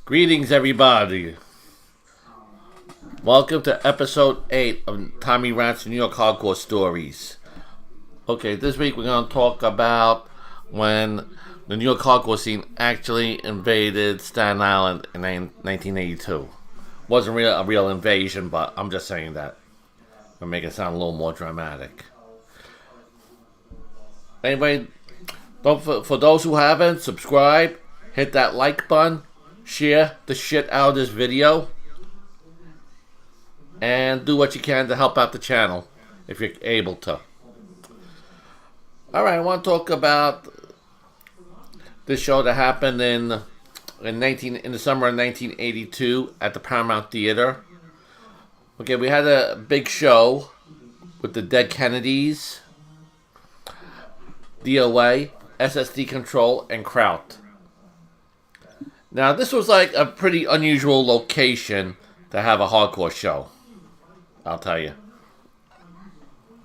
Greetings, everybody. Welcome to episode 8 of Tommy Rant's New York Hardcore Stories. Okay, this week we're going to talk about when the New York hardcore scene actually invaded Staten Island in 1982. Wasn't a real invasion, but I'm just saying that to make it sound a little more dramatic. Anyway, for those who haven't, subscribe, hit that like button, share the shit out of this video, and do what you can to help out the channel if you're able to. Alright, I want to talk about this show that happened in the summer of 1982 at the Paramount Theater. Okay, we had a big show with the Dead Kennedys, DOA, Decontrol, and Kraut. Now, this was like a pretty unusual location to have a hardcore show, I'll tell you.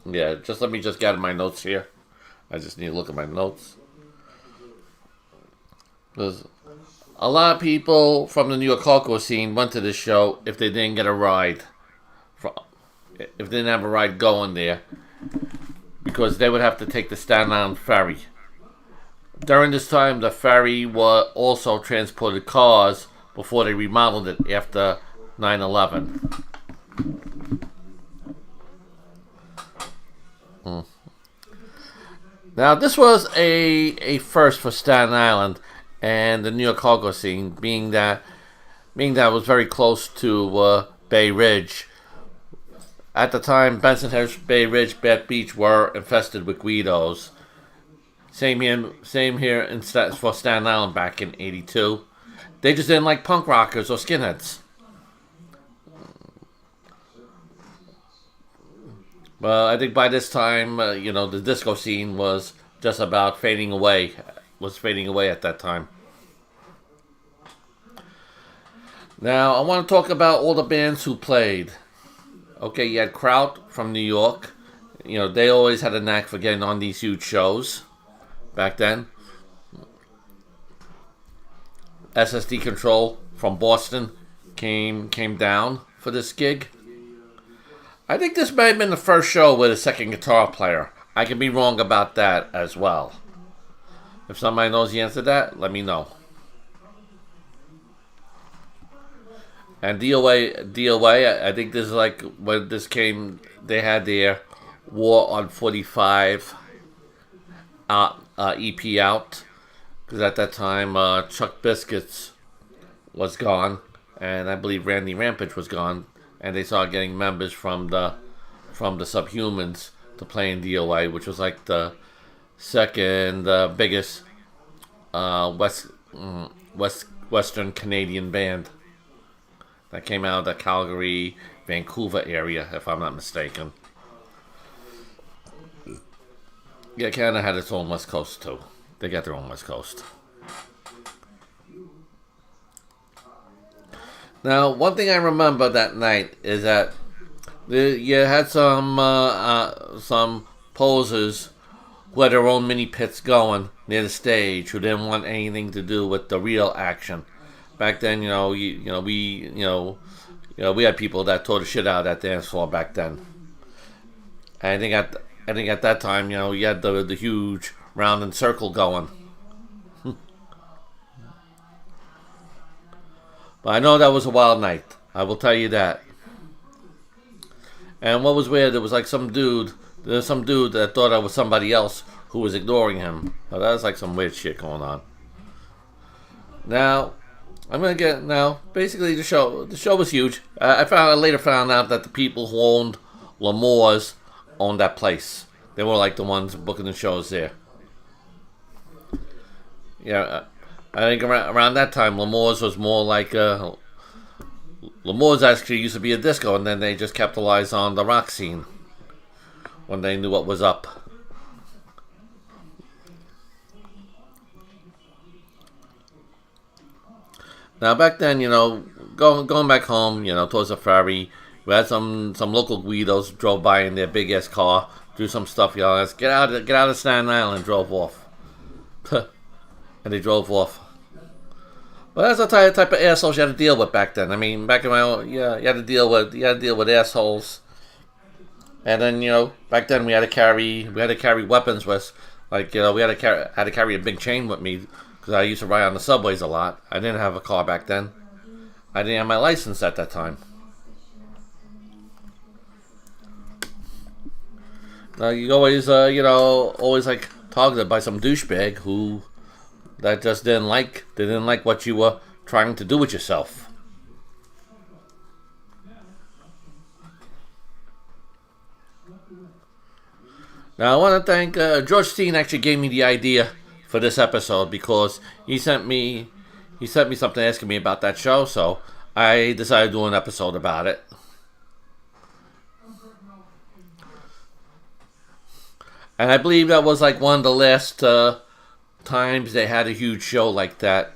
Yeah, let me get my notes here. I just need to look at my notes. There's a lot of people from the New York hardcore scene went to this show if they didn't get a ride. If they didn't have a ride going there, because they would have to take the Staten Island ferry. During this time, the ferry also transported cars before they remodeled it after 9/11. Now, this was a first for Staten Island and the New York hardcore scene, being that it was very close to Bay Ridge. At the time, Bensonhurst, Bay Ridge, Bat Beach were infested with Guidos. Same here for Staten Island back in '82. They just didn't like punk rockers or skinheads. Well, I think by this time, the disco scene was just about fading away. Was fading away at that time. Now, I want to talk about all the bands who played. Okay, you had Kraut from New York. They always had a knack for getting on these huge shows back then. Decontrol from Boston came down for this gig. I think this may have been the first show with a second guitar player. I could be wrong about that as well. If somebody knows the answer to that, let me know. And DOA, I think this is like when this came, they had their War on 45 EP out. Because at that time, Chuck Biscuits was gone. And I believe Randy Rampage was gone. And they started getting members from the Subhumans to play in DOA, which was like the second biggest Western Canadian band that came out of the Calgary, Vancouver area, if I'm not mistaken. Yeah, Canada had its own West Coast too. They got their own West Coast. Now, one thing I remember that night is that you had some posers who had their own mini pits going near the stage, who didn't want anything to do with the real action. Back then, we had people that tore the shit out of that dance floor back then. And I think at that time, you had the huge round and circle going. But I know that was a wild night. I will tell you that. And what was weird, there was like some dude that thought I was somebody else who was ignoring him. So that was like some weird shit going on. Now, basically the show was huge. I later found out that the people who owned L'Amour's owned that place. They were like the ones booking the shows there. Yeah, I think around that time, L'Amour's was more like L'Amour's actually used to be a disco, and then they just capitalized on the rock scene when they knew what was up. Now back then, going back home, towards the ferry, we had some local Guidos drove by in their big ass car, do some stuff, let's get out of Staten Island, and drove off. And they drove off. Well, that's the type of assholes you had to deal with back then. I mean, back in my own, yeah, you had to deal with assholes. And then back then we had to carry weapons with, like we had to carry a big chain with me because I used to ride on the subways a lot. I didn't have a car back then. I didn't have my license at that time. You always always like targeted by some douchebag who that just didn't like what you were trying to do with yourself. Now I want to thank George Steen. Actually, gave me the idea for this episode because he sent me something asking me about that show, so I decided to do an episode about it. And I believe that was like one of the last times they had a huge show like that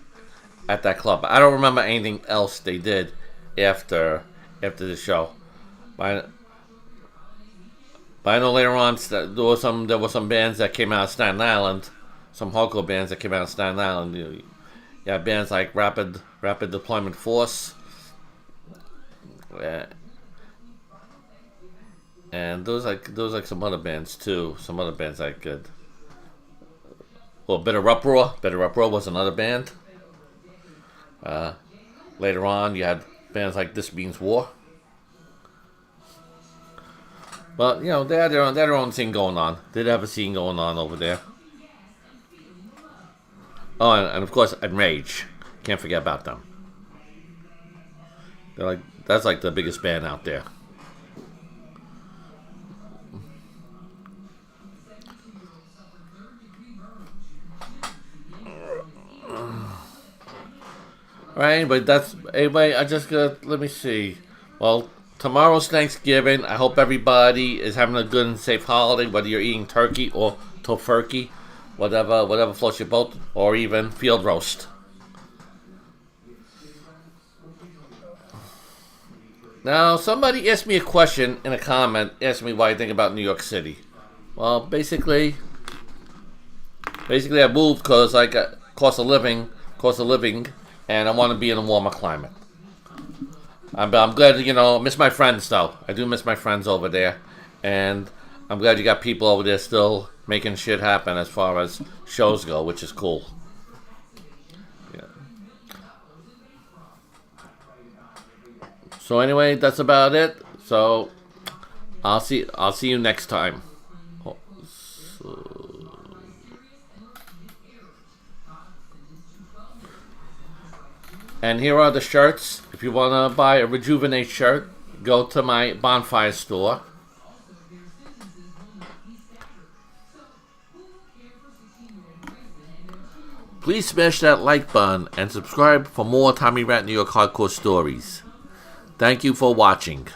at that club. I don't remember anything else they did after the show. But I know later on there were some bands that came out of Staten Island, some hardcore bands that came out of Staten Island. You had bands like Rapid Deployment Force, and there was like some other bands too. Some other bands I could. Well, Bitter Uproar. Bitter Uproar was another band. Later on, you had bands like This Means War. But they had their own thing going on. They did have a scene going on over there. Oh, and of course, Enrage. Can't forget about them. That's like the biggest band out there. Right, but anyway. I just got. Let me see. Well, tomorrow's Thanksgiving. I hope everybody is having a good and safe holiday. Whether you're eating turkey or tofurkey, whatever floats your boat, or even field roast. Now, somebody asked me a question in a comment. Asked me what I think about New York City. Well, basically, I moved because I got cost of living, and I want to be in a warmer climate. I'm glad, miss my friends though. I do miss my friends over there, and I'm glad you got people over there still making shit happen as far as shows go, which is cool. Yeah. So anyway, that's about it. So I'll see you next time. And here are the shirts. If you want to buy a Rejuvenate shirt, go to my Bonfire store. Please smash that like button and subscribe for more Tommy Rat New York Hardcore stories. Thank you for watching.